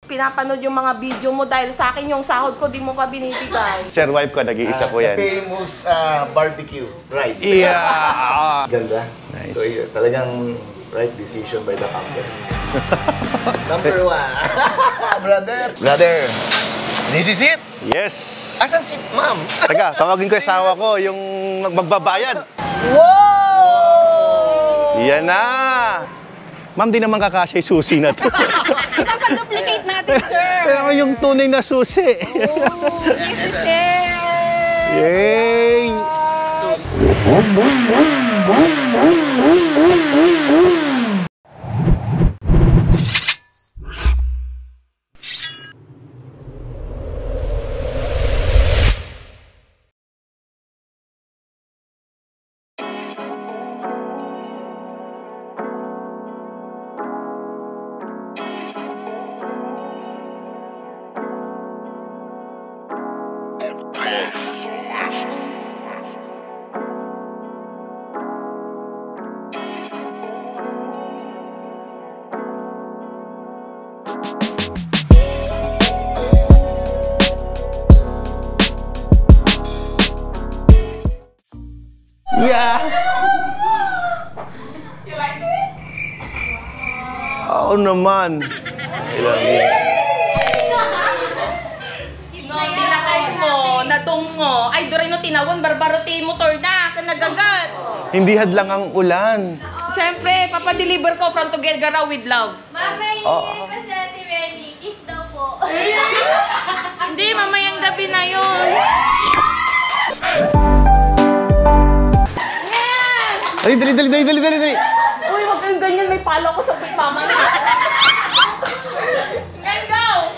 pinapanood yung mga video mo dahil sa akin yung sahod ko di mo pa binibigay. Sir, wife ko, nag-iisa po yan. Famous barbecue, right? Yeah! Ganda. Nice. So, talagang right decision by the company. Number 1. Brother, this is it? Yes! Asan si ma'am? Taga, tawagin ko yung asawa ko, yung magbabayad. Wow! Yan na! Ma'am, di naman kakasya yung susi na to. Ipapaduplicate natin, sir! Pero yung tunay na susi. Oh, this is it! Yay! Yeah! You like it? Oo naman. I love you. No, nilakay mo, natong mo. Ay, doon rin no tinawon, barbaro motor na, kanagagat. Hindi hadlang ang ulan. Siyempre, papadeliver ko from Together with Love. Mama, hindi pa si Ate Renny. Kiss daw po. Hindi, mamayang gabi na yun. Dali, dali, dali, dali, dali, dali. Uy, wag kang ganyan, may palo ko sa big mama niya. Let's go!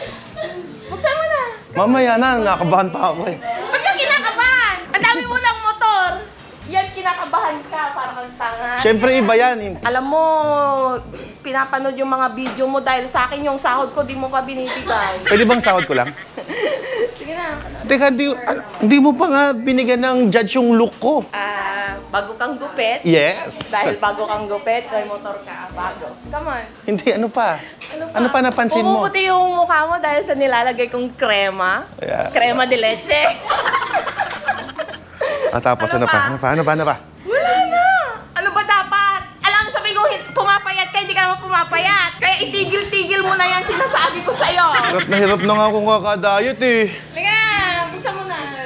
Buksan mo na. Mamaya na, nakabahan pa ako eh. Ba't ka kinakabahan? Ang dami mo ng motor. Yan, kinakabahan ka, para kang tanga. Siyempre iba yan. Alam mo, pinapanood yung mga video mo dahil sa akin yung sahod ko di mo pa binibigay. Pwede bang sahod ko lang? Sige na. Teka, hindi mo pa nga binigyan ng judge yung look ko. Bago kang gupit. Yes. Dahil bago kang gupit, may motor ka, bago. Come on. Hindi, ano pa? Ano pa napansin mo? Pumuputi yung mukha mo dahil sa nilalagay kong krema. Yeah. Krema de leche. Tapos ano pa? Ano pa? Wala na! Ano ba dapat? Alam mo, sabi ko, pumapayat ka, hindi ka naman pumapayat. Kaya itigil-tigil mo na yan, sinasabi ko sa'yo. Hirap na nga akong kakadayet eh. Liga, buksan mo na.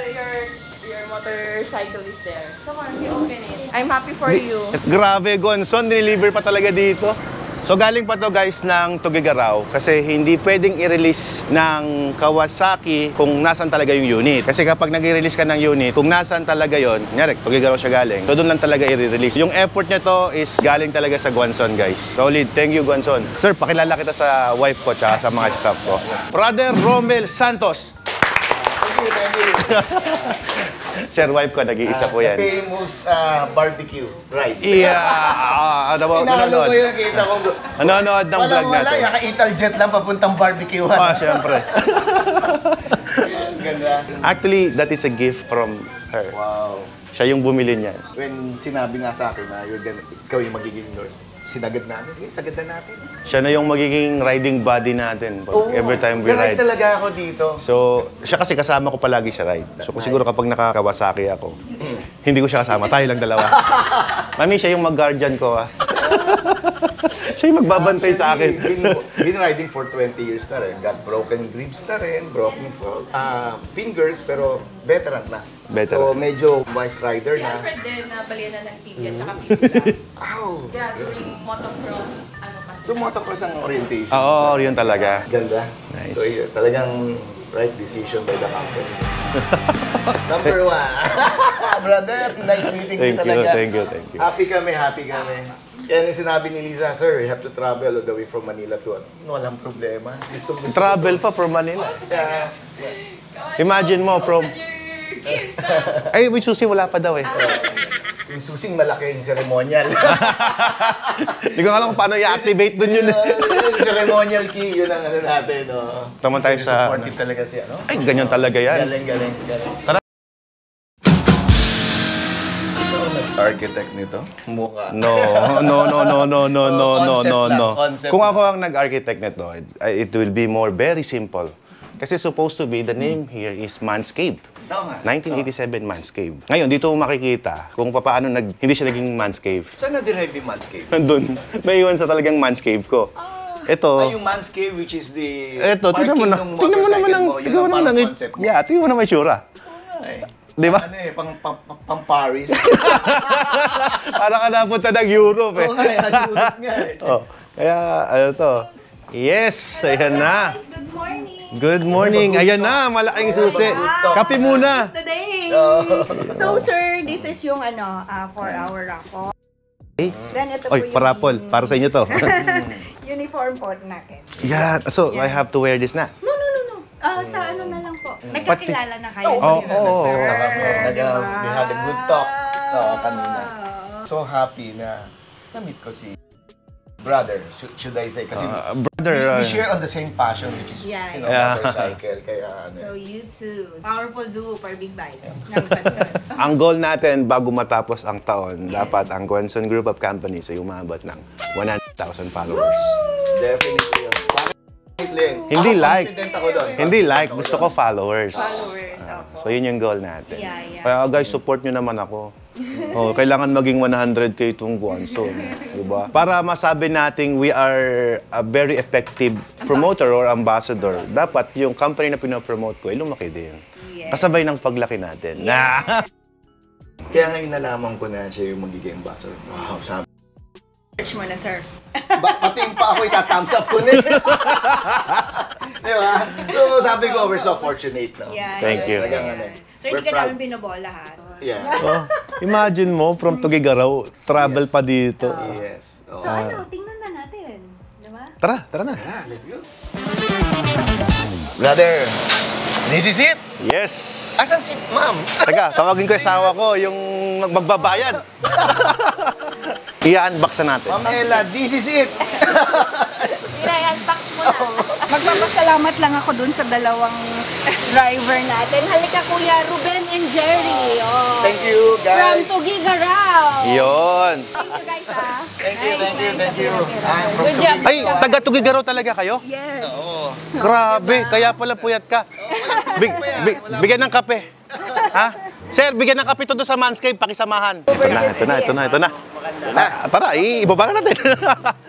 Your motorcycle is there. Come on, you open it. I'm happy for you. Grabe, Gonson, nililiver pa talaga dito. So galing pa to guys ng Tuguegarao kasi hindi pwedeng i-release ng Kawasaki kung nasan talaga yung unit. Kasi kapag nag-release ka ng unit, kung nasan talaga yon, kunyari, Tuguegarao siya galing, so doon lang talaga i-release. Yung effort niya to is galing talaga sa Guanzon guys. Solid, thank you Guanzon. Sir, pakilala kita sa wife ko tsaka sa mga staff ko. Brother Romel Santos. Thank you. Sir, wife ko, nag-iisa po yan. Famous barbecue, right? Yeah! Pinalo ko yung kita ko. Nanonood ng vlog natin. Wala, Italjet lang papuntang barbecue. Siyempre. Ganda. Actually, that is a gift from her. Wow. Siya yung bumili niyan. When sinabi nga sa akin na ikaw yung magiging Lord, sinagad namin. Sagad na natin. Siya na yung magiging riding buddy natin every time we ride. Talaga ako dito. So, siya kasi kasama ko palagi sa ride. So, siguro kapag nakakawasaki ako, hindi ko siya kasama. Tayo lang dalawa. Mami, siya yung mag-guardian ko. Siya yung magbabantay sa akin. Been riding for 20 years na rin. Got broken ribs na rin, broken fingers, pero veteran na. So, medyo wise rider na. Si Alfred din, nabalian na ng TV at saka pizza. Ow! Yeah, during motocross, ano pa. So, motocross ang orientation. Oo, yun talaga. Ganda. Nice. So, talagang right decision by the company. Number 1. Brother, nice meeting you talaga. Thank you. Happy kami. Yan yung sinabi ni Liza, sir, you have to travel all the way from Manila to... Walang problema. Gusto Travel pa from Manila. Yeah. Imagine mo from... Ay, with susi wala pa daw eh. Yung susing malaki, yung ceremonial. Hindi ko alam kung paano i-activate dun yun. Ceremonial key, yun ang ano natin. Tama tayo sa... Supportive talaga siya, no? Ay, ganyan talaga yan. Galing. Tara. Ikaw nag-target architect nito? Mukha. No. Concept Kung lang. ako ang nag-architect nito, it will be very simple. Kasi supposed to be, the name here is Manscaped. Oo nga. 1987 Manscaped. Ngayon, dito mo makikita kung paano hindi siya naging Manscaped. Saan na-derive yung Manscaped? Nandun, naiwan sa talagang Manscaped ko. Ito, Yung Manscaped, which is the tingnan mo na. Tingnan mo naman ang, tingnan mo naman ang, tingnan mo naman yung tsura. Di ba? Ano eh, pang Paris. Para ka napunta ng Europe eh. Oo nga, Europe nga eh. Oh, kaya, ano to? Yes, ayan na. Good morning. Good morning. Ayan na, malaking susi. Kape muna. Today. So sir, this is yung for our raffle. Then ito po Oy, parapol. Para sa inyo to. uniform po natin. Yan. So, I have to wear this na. No. Sa ano na lang po. Nagkakilala na kayo. Oo. Sir. We had a good talk kanina. So happy na na-meet ko si brother, should I say? Kasi Brother, we share on the same passion, which is motorcycle. Kaya So you too. Powerful duo for Big Bike. Ng Quezon. ang goal natin bago matapos ang taon, dapat ang Quezon Group of Companies ay umabot ng 100,000 followers. definitely yun. Hindi Ako, like. confident ako doon. Hindi like, gusto ko followers. Followers. Opo. So, yun yung goal natin. Yeah. Kaya guys, support nyo naman ako. Kailangan maging 100K itong Guanso. Diba? Para masabi nating we are a very effective promoter or ambassador, dapat yung company na pinopromote ko ay lumaki din. Yes. Kasabay ng paglaki natin. Yeah. Kaya ngayon nalaman ko na siya yung magiging ambassador. Wow, sabi. Search mo na, sir. Pati yung pa ako itathumbs up ko na. Diba? So sabi ko, we're so fortunate. No? Yeah. Thank you. Sir, hindi ka namin binobola, ha? Yeah. Oh, imagine mo, from Tugigaraw, travel pa dito. Yes. So tingnan na natin. Diba? Tara na. Ah, let's go. Brother, this is it. Yes. Asan si ma'am? Teka, tawagin ko yung asawa ko, yung magbabayad. I-unbox na natin. Ma'am Ella, this is it. I-unbox mo na. Magpapasalamat lang ako dun sa dalawang driver natin. Halika, Kuya Ruben and Jerry. Oh. Thank you, From guys. Tugigaraw. Yun. Thank you, guys, ha? Thank you. Good job. Ay, taga Tugigaraw talaga kayo? Yes. Grabe, kaya pala puyat ka. Bigyan ng kape. Ha? Sir, bigyan ng kape to doon sa Manscaped, pakisamahan. Ito na. Tara, ibaba na natin.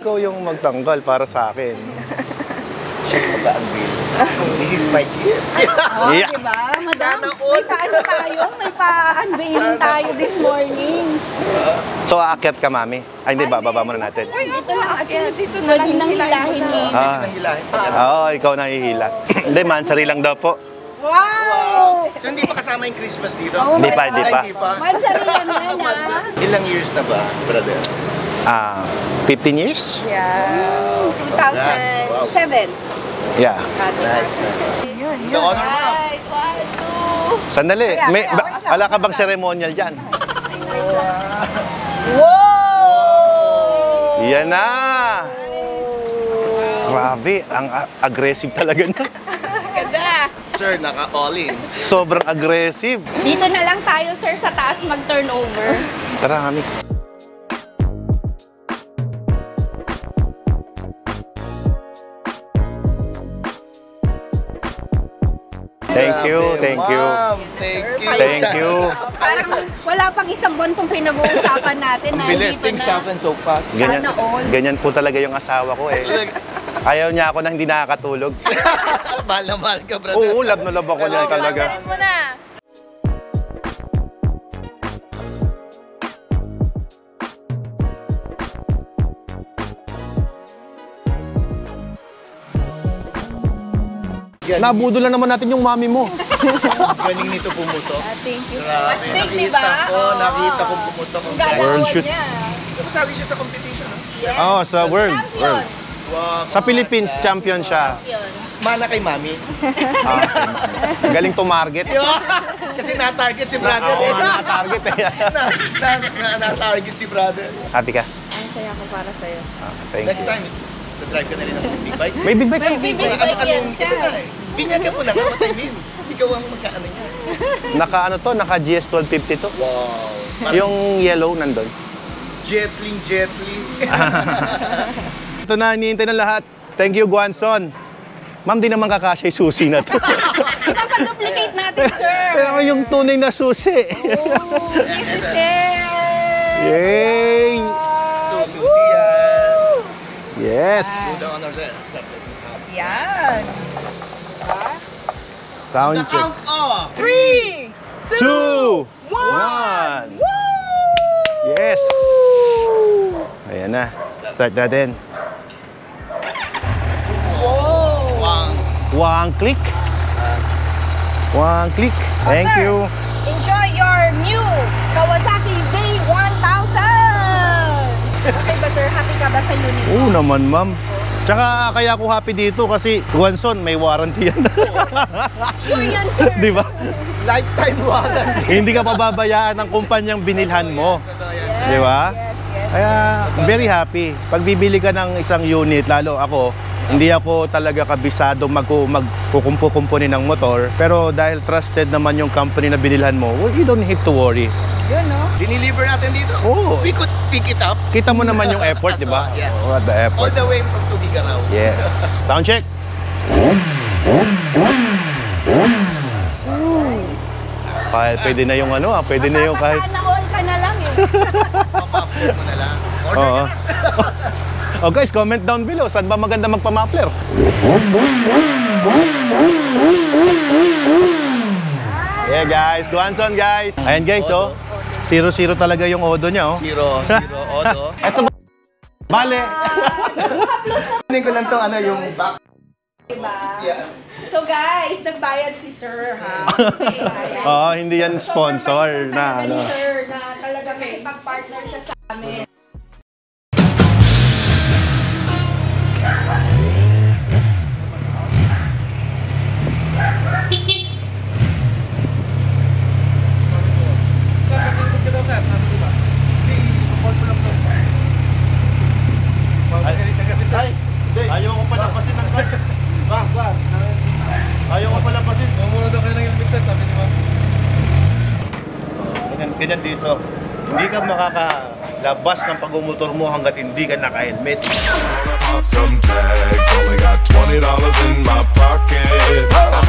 Ikaw yung magtanggal para sa akin. Siya yung mag-unveil. This is my gift. Oh, Yeah. diba? Madam, may paano tayo? May pa-unveiling tayo this morning. So, aakyat ka, mami? Ay, hindi, bababa muna natin. Dito lang, actually, dito na lang. Pwede nang hilahin ni... Oo, ikaw nahihila. Hindi, mansari lang daw po. Wow! So hindi pa kasama yung Christmas dito? Oh Hindi my pa. God. Mansari lang yan, ha? Ilang years na ba, brother? 15 years? Yeah. 2007. Yeah. The honor mo. Right, 1, 2. Sandali, wala ka bang ceremonial dyan? Wow! Yan na! Grabe, ang aggressive talaga na. Ganda! Sir, naka-all-in. Sobrang aggressive. Dito na lang tayo, sir, sa taas mag-turnover. Tara, kami. Thank you. Ma'am, thank you. Thank you. Parang wala pang isang buwan itong pinag-uusapan natin. Bilis, Nandito things na. happen so fast. Sana all. Ganyan po talaga yung asawa ko eh. Ayaw niya ako na hindi nakakatulog. Mahal na mahal ka, brother. Oo, love na love ako niya talaga. mo na. Nabudol na naman natin yung mami mo. Galing nito pumutok. Thank you. Grabe, Astig, di ba? Nakita ko pumutok. Ang galawan World shoot. niya. Sabi siya sa competition. Yes. Oo, sa world. Champion. Wow. Sa Philippines, champion siya. Yun. Mana kay mami. Galing tumarget. Kasi na-target si brother. Oo nga, nakatarget eh. Na-target si brother. Happy ka? Ang saya ko para sa'yo. Thank Next you. time, drive ka na rin ng big bike. May big bike ka? May big bike yan siya. Binyagan mo na nga, what I mean. Ikaw ang magkaano niya. Naka GS 1250 to. Wow. Yung yellow nandun. Jetling. Ito na, iniintay na lahat. Thank you, Guanzon. Ma'am, di naman kakasya yung susi na to. Papaduplicate natin, sir. Pero yung tunay na susi. Oh, this is it. Yay! Yes! Yan. Sound check. off! 3, 2, 1. 1. Yes! Ayan na. Start natin. One click. One click. Thank sir. you. Enjoy your new Kawasaki Z1000. Okay ba, sir? Happy ka ba sa unit mo? Oo naman, ma'am. Tsaka kaya ako happy dito kasi Guanzon, may warranty yan. Sure yan, sir. Di ba? Lifetime warranty. Hindi ka pababayaan ng kumpanyang binilhan mo. Di ba? Yes. Kaya very happy. Pag bibili ka ng isang unit, lalo ako, hindi ako talaga kabisado magkukumpo-kumpuni ng motor. Pero dahil trusted naman yung company na binilhan mo, well, you don't have to worry. Yun, no? Diniliver natin dito. Oo. We could pick it up Kita mo naman yung effort, di ba? Yeah. Oh, the all effort. the way from Tugigaraw. Yes. Sound check. Kahit pwede na yung ano, pwede na yung kahit... Mapapasana all ka na lang, eh. Mapa-upload mo na lang. Order Oo. ka na. Oh guys, comment down below. Saan ba maganda magpa-muffler? Yeah guys, Guanzon guys. Ayan guys, oh. 0-0 talaga yung odo niya, oh. 0, Odo. Eto ba? Bale. Kunin ko lang to, yung back. Diba? Yeah. So guys, nagbayad si sir, ha? Oo, hindi yan sponsor na ano. Sir, na talagang makipag-partner siya sa amin. Ayaw ko palapasin ng card. Ayaw ko palapasin. Muna daw kayo ng helmet set, sabi ni ma'am. Ganyan dito. Hindi ka makakalabas ng pag-umutor mo hanggat hindi ka naka-helmet. Pop some tags, only got $20 in my pocket.